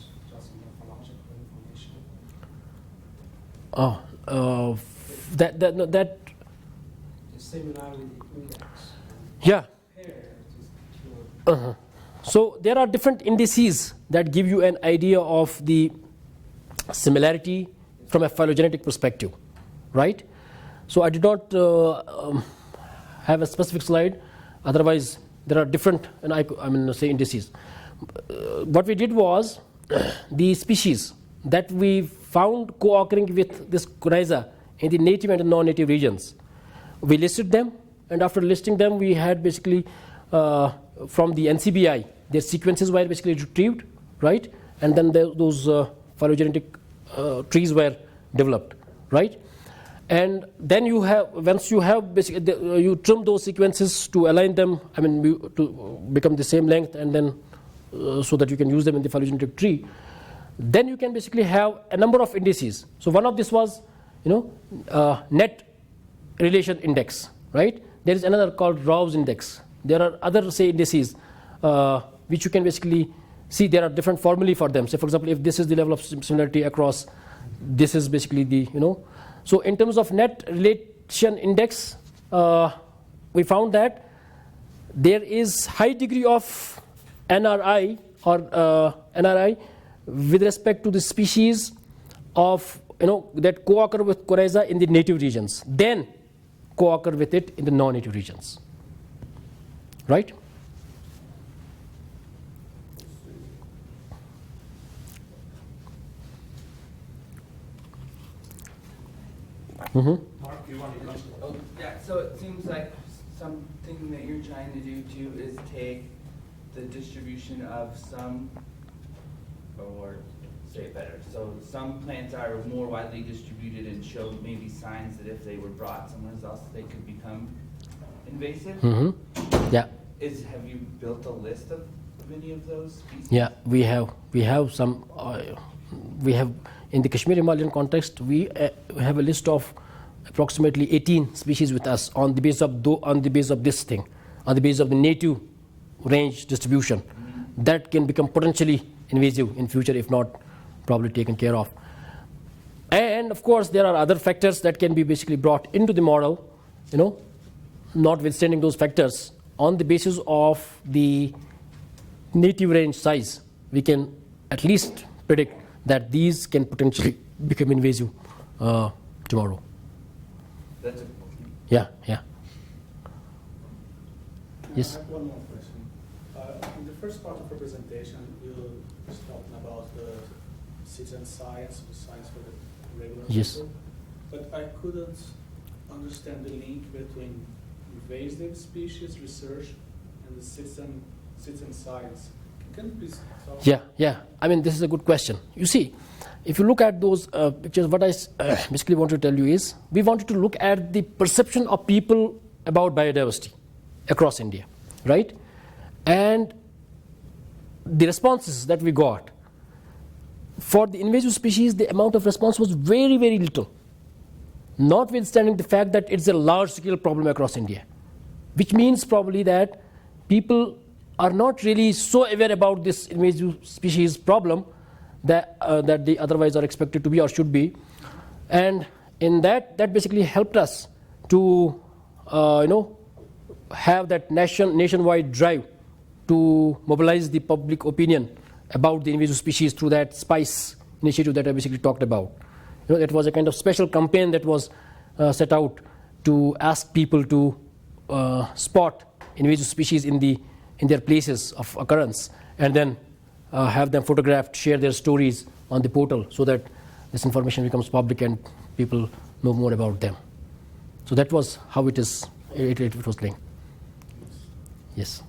morphological information? That The similarity index. yeah. Compare So there are different indices that give you an idea of the similarity from a phylogenetic perspective, right? So I did not have a specific slide. Otherwise, there are different, and say indices. What we did was the species that we found co-occurring with this coryza in the native and non-native regions. We listed them, and after listing them, we had basically from the NCBI, their sequences were basically retrieved, right? And then those phylogenetic trees were developed, right? And then you have, once you have basically, you trim those sequences to align them, to become the same length, and then so that you can use them in the phylogenetic tree. Then you can basically have a number of indices. So one of this was, net relation index, right? There is another called Rao's index. There are other, say, indices which you can basically see. There are different formulae for them. So, for example, if this is the level of similarity across, this is basically the, So in terms of net relation index, we found that there is high degree of NRI or NRI with respect to the species of that co-occur with coryza in the native regions, then co-occur with it in the non-native regions, right? Mark, you want to mention? Oh, yeah, so it seems like something that you're trying to do too is take the distribution of some, or say it better, so some plants are more widely distributed and show maybe signs that if they were brought somewhere else, they could become invasive. Yeah. Have you built a list of any of those species? Yeah, we have some. We have in the Kashmir Himalayan context, we have a list of approximately 18 species with us on the base of this thing, on the base of the native range distribution, that can become potentially invasive in future if not probably taken care of. And of course, there are other factors that can be basically brought into the model, notwithstanding those factors. On the basis of the native range size, we can at least predict that these can potentially become invasive tomorrow. That's a, Yeah, yeah. Yes. I have one more question. In the first part of your presentation, you was talking about the citizen science, the science for the regular Yes. people. But I couldn't understand the link between invasive species research and the citizen science. Can you please talk? Yeah, yeah. I mean, this is a good question. You see, if you look at those pictures, what I basically want to tell you is we wanted to look at the perception of people about biodiversity across India, right? And the responses that we got for the invasive species, the amount of response was very, very little, notwithstanding the fact that it's a large-scale problem across India, which means probably that people are not really so aware about this invasive species problem that they otherwise are expected to be or should be. And in that basically helped us to have that nationwide drive to mobilize the public opinion about the invasive species through that SPICE initiative that I basically talked about. It was a kind of special campaign that was set out to ask people to spot invasive species in their places of occurrence, and then have them photographed, share their stories on the portal so that this information becomes public and people know more about them. So that was how it was linked. Yes.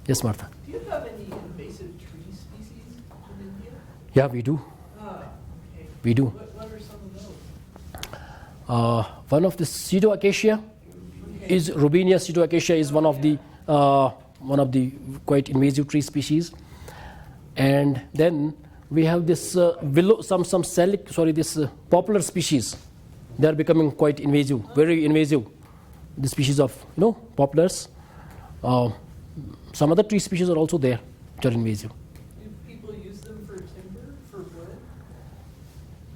Yes, Martha. Do you have any invasive tree species in India? Yeah, we do. Okay. We do. What are some of those? One of the pseudoacacia is Robinia pseudoacacia is one of the quite invasive tree species. And then we have this willow, this popular species. They are becoming quite invasive, very invasive. The species of poplars. Some other tree species are also there which are invasive. Do people use them for timber, for wood?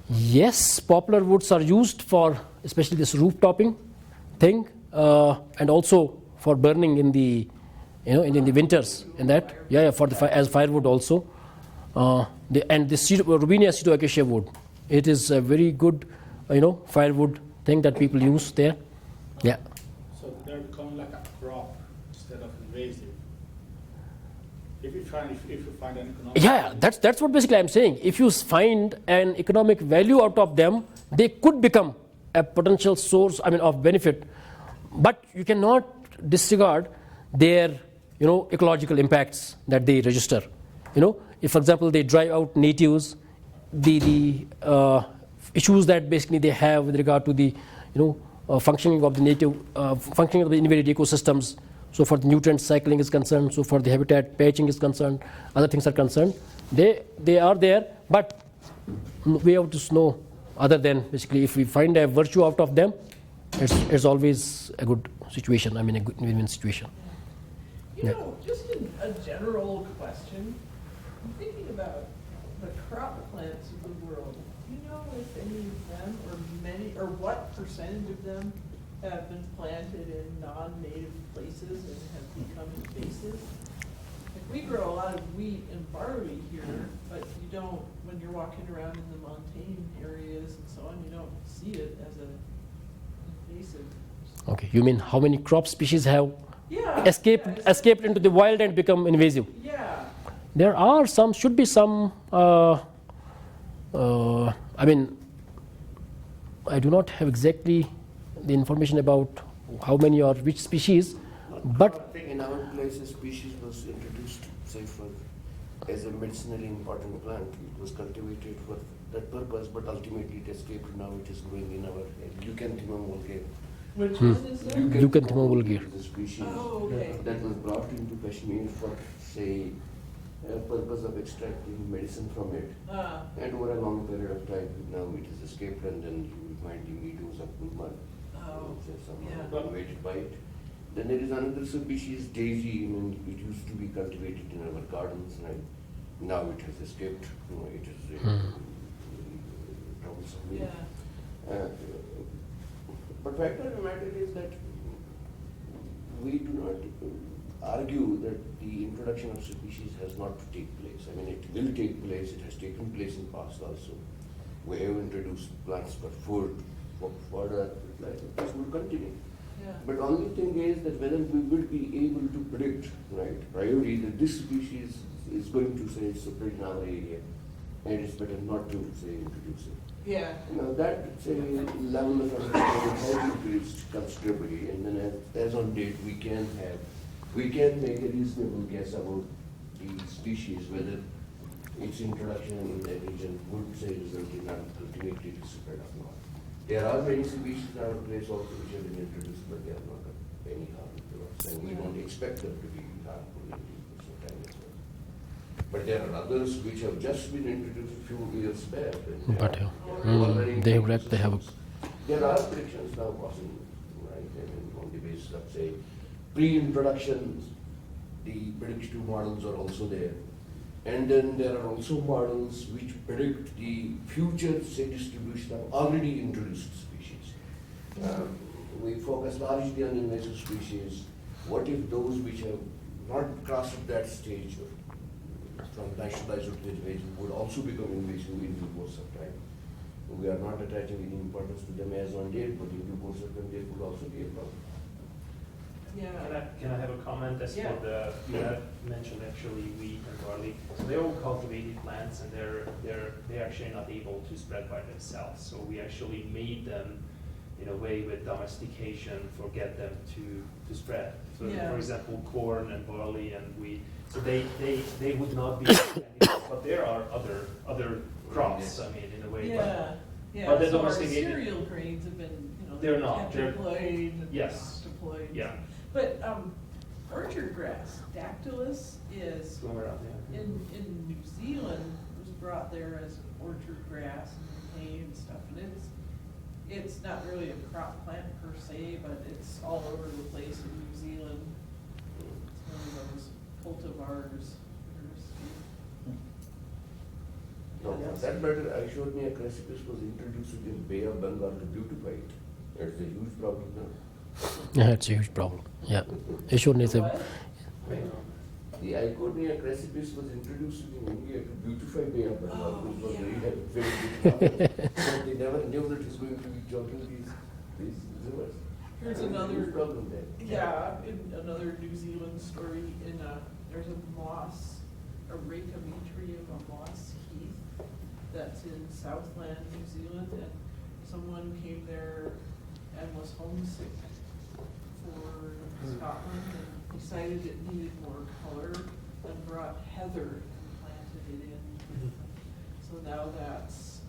Yes, poplar woods are used for especially this roof topping thing, and also for burning in the in the winters. In that, for the as firewood also. And the Robinia pseudoacacia wood, it is a very good firewood thing that people use there. Yeah. So they're becoming like a crop instead of invasive. If you find an economic Yeah, that's what basically I'm saying. If you find an economic value out of them, they could become a potential source, of benefit. But you cannot disregard their, ecological impacts that they register. If, for example, they drive out natives, the issues that basically they have with regard to the, functioning of the native, functioning of the invaded ecosystems. So for the nutrient cycling is concerned, so for the habitat patching is concerned, other things are concerned. They are there, but we have to know. Other than basically, if we find a virtue out of them, it's always a good situation. A good win-win situation. Just a general question. I'm thinking about the crop plants of the world. Do you know if any of them, or what percentage of them, have been planted in non-native places and have become invasive? Like we grow a lot of wheat and barley here, but you don't, when you're walking around in the montane areas and so on, you don't see it as an invasive. Okay, you mean how many crop species have Yeah. escaped into the wild and become invasive? Yeah. There are some, should be some. I do not have exactly the information about how many or which species, but in our place a species was introduced, say, as a medicinally important plant. It was cultivated for that purpose, but ultimately it escaped. Now it is growing in our Leucanthemum vulgare. Which one is that? Leucanthemum vulgare. is a species Oh, okay. that was brought into Kashmir for, say, a purpose of extracting medicine from it. And over a long period of time, now it has escaped, and then you will find the meadows of Gulmarg. Yeah. Invaded by it. Then there is another species, daisy. It used to be cultivated in our gardens, and now it has escaped. It is troublesome. Yeah. But fact of the matter is that we do not argue that the introduction of species has not to take place. I mean, it will take place, it has taken place in past also. We have introduced plants for food, for fodder, this would continue. Yeah. But only thing is that whether we will be able to predict, right, priori that this species is going to say spread in our area, and it's better not to say introduce it. Yeah. Now that say level of understanding has increased considerably, and then as on date we can make a reasonable guess about the species, whether its introduction in the region would say result in ultimately to spread or not. There are many species in our place also which have been introduced, but they are not of any harm to us, and we don't expect them to be harmful in the time as well. But there are others which have just been introduced a few years back. And But they they have There are predictions now possible, right? I mean, on the basis of say pre-introduction, the predictive models are also there. And then there are also models which predict the future, say, distribution of already introduced species. We focus largely on invasive species. What if those which have not crossed that stage from nationalized to invasion would also become invasive in due course of time? We are not attaching any importance to them as on date, but in due course of time, they could also be a problem. Yeah. Can I have a comment as Yeah. for the, you have mentioned actually wheat and barley. So they're all cultivated plants and they're actually not able to spread by themselves. So we actually made them in a way with domestication for get them to spread. So Yeah. for example, corn and barley and wheat. So they would not be candidates, but there are other crops, I mean, in a way. Yeah, yeah, But the so our domesticated- cereal grains have been, They're not, they're- deployed and Yes. deployed. Yeah. But, orchard grass, Dactylus is, Going around, yeah. in New Zealand, was brought there as an orchard grass and hay and stuff, and it's not really a crop plant per se, but it's all over the place in New Zealand. It's one of those cultivars. No, for that matter, Iconium crassipes was introduced in Bay of Bengal to beautify it. It's a huge problem now. Yeah, it's a huge problem. Yeah, Eshwar is a What? The Iconium crassipes was introduced in India to beautify Bay of Bengal, which was very big problem. So they never knew that it was going to be jogging these rivers. Here's And another- huge problem there. Yeah, in another New Zealand story, there's a moss, a Rhacometrium, a moss heath that's in Southland, New Zealand, and someone came there and was homesick for Scotland and decided it needed more color and brought heather and planted it in. So now that's.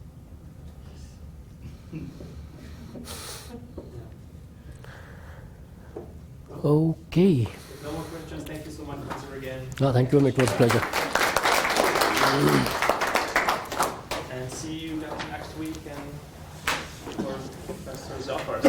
okay. No more questions. Thank you so much, Manzoor, again. No, thank you. It was a pleasure. And see you next week and for Professor Zafar.